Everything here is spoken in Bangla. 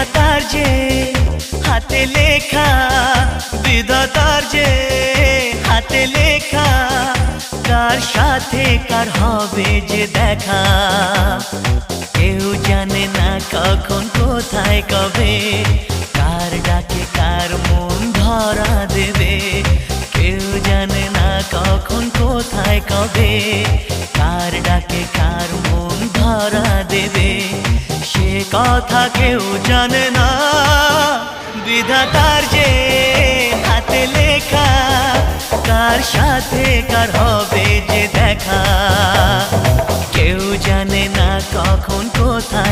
বিধাতার যে হাতে লেখা, বিধাতার যে হাতে লেখা, কার সাথে কার হবে যে দেখা। কেউ জানে না কখন কোথায় কবে, কার ডাকে কার মন ধরা দেবে। কেউ জানে না কখন কোথায় কবে, কার ডাকে কার মন ধরা দেবে। সে কথা কেউ জানে না, বিধাতার যে হাতে লেখা, কার সাথে কার হবে যে দেখা। কেউ জানে না কখন কোথায়